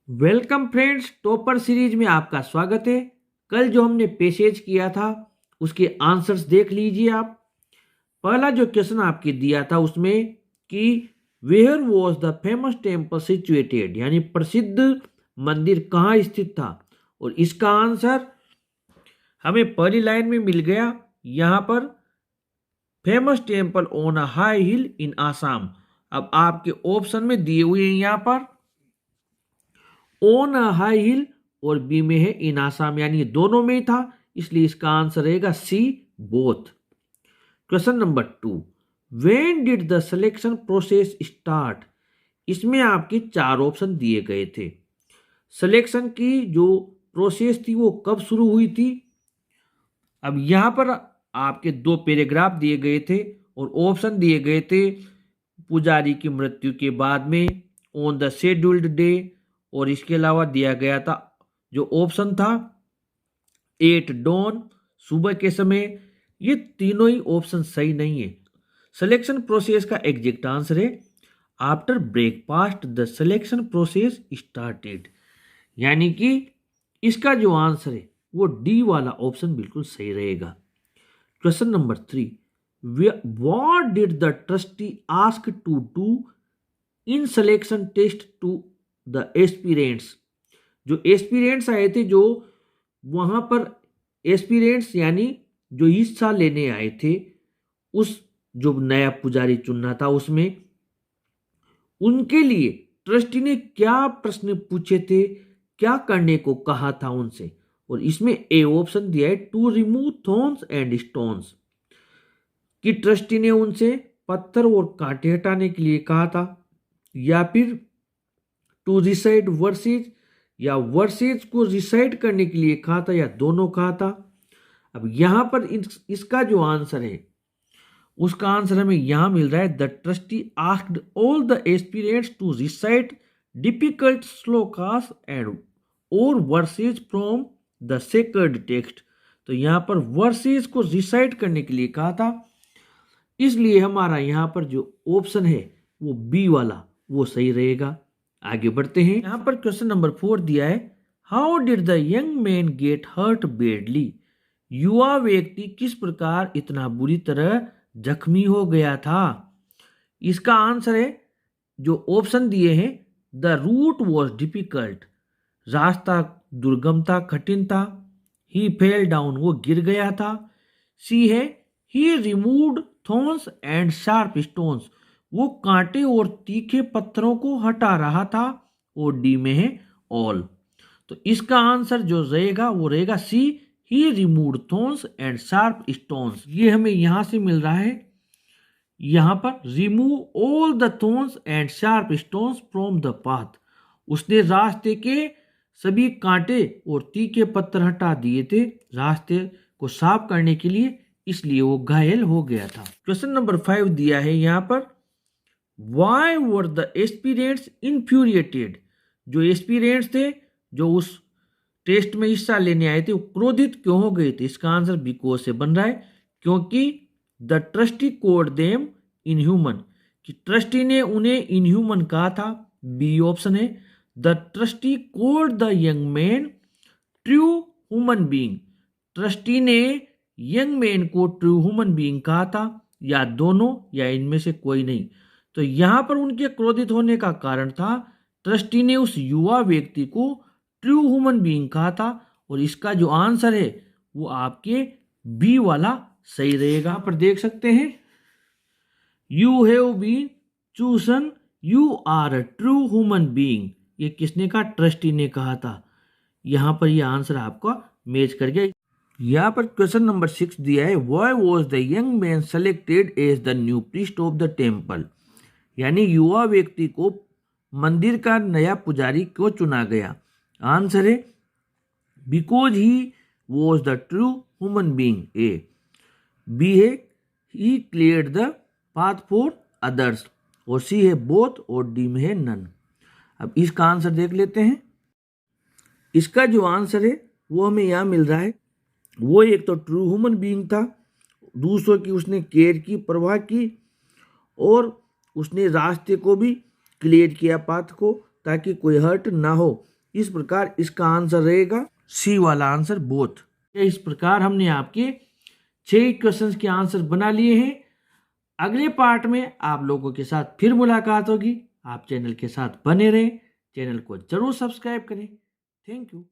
Welcome friends, topper series में आपका स्वागत है। कल जो हमने पैसेज किया था उसके आंसर्स देख लीजिए आप। पहला जो क्वेश्चन आपके दिया था उसमें कि where was the famous temple situated, यानी प्रसिद्ध मंदिर कहाँ स्थित था। और इसका आंसर हमें पहली लाइन में मिल गया। यहाँ पर famous temple on a high hill in Assam. अब आपके ऑप्शन में दिए हुए हैं यहाँ पर ऑन अ हाई हिल और बी में है इन आसाम, यानी दोनों में ही था, इसलिए इसका आंसर रहेगा C, both. Question number 2, when did the selection process start. इसमें आपके 4 ऑप्शन दिए गए थे। सिलेक्शन की जो प्रोसेस थी वो कब शुरू हुई थी। अब यहां पर आपके 2 पैराग्राफ दिए गए थे और ऑप्शन दिए गए थे पुजारी की मृत्यु के बाद में, ऑन द शेड्यूल्ड डे, और इसके अलावा दिया गया था जो ऑप्शन था 8 डॉन, सुबह के समय। ये तीनों ही ऑप्शन सही नहीं है। सिलेक्शन प्रोसेस का एग्जैक्ट आंसर है after breakfast the selection process started, यानी कि इसका जो आंसर है वो डी वाला ऑप्शन बिल्कुल सही रहेगा। Question number 3, what did the trustee ask to do in selection test to the aspirants. जो एस्पिरेंट्स आए थे, जो वहां पर एस्पिरेंट्स यानी जो हिस्सा लेने आए थे, उस जो नया पुजारी चुनना था उसमें, उनके लिए ट्रस्टी ने क्या प्रश्न पूछे थे, क्या करने को कहा था उनसे। और इसमें ए ऑप्शन दिया है to remove thorns and stones, कि ट्रस्टी ने उनसे पत्थर और कांटे हटाने के लिए कहा था, या फिर टू रिसाइड वर्सेज, या वर्सेज को रिसाइड करने के लिए कहा था, या दोनों कहा था। अब यहां पर इसका जो आंसर है उसका आंसर हमें यहां मिल रहा है the trustee asked all the aspirants to recite difficult shlokas and और verses from the sacred text. तो यहां पर वर्सेज को रिसाइट करने के लिए कहा था, इसलिए हमारा यहां पर जो ऑप्शन है वो बी वाला वो सही रहेगा। आगे बढ़ते हैं। यहां पर क्वेश्चन नंबर 4 दिया है, how did the young man get hurt badly. युवा व्यक्ति किस प्रकार इतना बुरी तरह जख्मी हो गया था। इसका आंसर है जो ऑप्शन दिए हैं द रूट वॉज डिफिकल्ट, रास्ता दुर्गम था, कठिन था। ही फेल डाउन, वो गिर गया था। सी है he removed thorns and sharp stones, वो कांटे और तीखे पत्थरों को हटा रहा था। और डी में है ऑल। तो इसका आंसर जो रहेगा वो रहेगा C, he removed thorns and sharp stones. ये हमें यहां से मिल रहा है, यहां पर remove all the thorns and sharp stones from the path, उसने रास्ते के सभी कांटे और तीखे पत्थर हटा दिए थे रास्ते को साफ करने के लिए, इसलिए वो घायल हो गया था। क्वेश्चन नंबर 5 दिया है यहां पर, why were the aspirants infuriated. जो एस्पिरेंट्स थे जो उस टेस्ट में हिस्सा लेने आए थे वो क्रोधित क्यों हो गए थे। इसका आंसर बिकॉज से बन रहा है क्योंकि the trustee code them inhuman, कि ट्रस्टी ने उन्हें इनह्यूमन कहा था। बी ऑप्शन है the trustee code the young man true human being, trustee ने यंग मैन को ट्रू ह्यूमन बीइंग कहा था, या दोनों, या इनमें से कोई नहीं। तो यहां पर उनके क्रोधित होने का कारण था ट्रस्टी ने उस युवा व्यक्ति को ट्रू ह्यूमन बीइंग कहा था। और इसका जो आंसर है वो आपके बी वाला सही रहेगा। यहां पर देख सकते हैं you have been chosen, you are a true human being, ये किसने कहा, ट्रस्टी ने कहा था। यहां पर ये आंसर आपका मैच कर गया। यहाँ पर क्वेश्चन नंबर 6 दिया है, why was the young man selected as the new priest of the temple, यानी युवा व्यक्ति को मंदिर का नया पुजारी क्यों चुना गया। आंसर है because he was the true human being, A. B है he cleared the path for others, और सी है बोथ, और डी में है नन। अब इसका आंसर देख लेते हैं। इसका जो आंसर है वो हमें यहाँ मिल रहा है, वो एक तो ट्रू ह्यूमन बीइंग था, दूसरों की उसने केयर की, परवाह की, और उसने रास्ते को भी क्लियर किया, पाथ को, ताकि कोई हर्ट ना हो। इस प्रकार इसका आंसर रहेगा सी वाला आंसर बोथ। इस प्रकार हमने आपके 6 क्वेश्चंस के आंसर बना लिए हैं। अगले पार्ट में आप लोगों के साथ फिर मुलाकात होगी। आप चैनल के साथ बने रहें, चैनल को जरूर सब्सक्राइब करें। Thank you.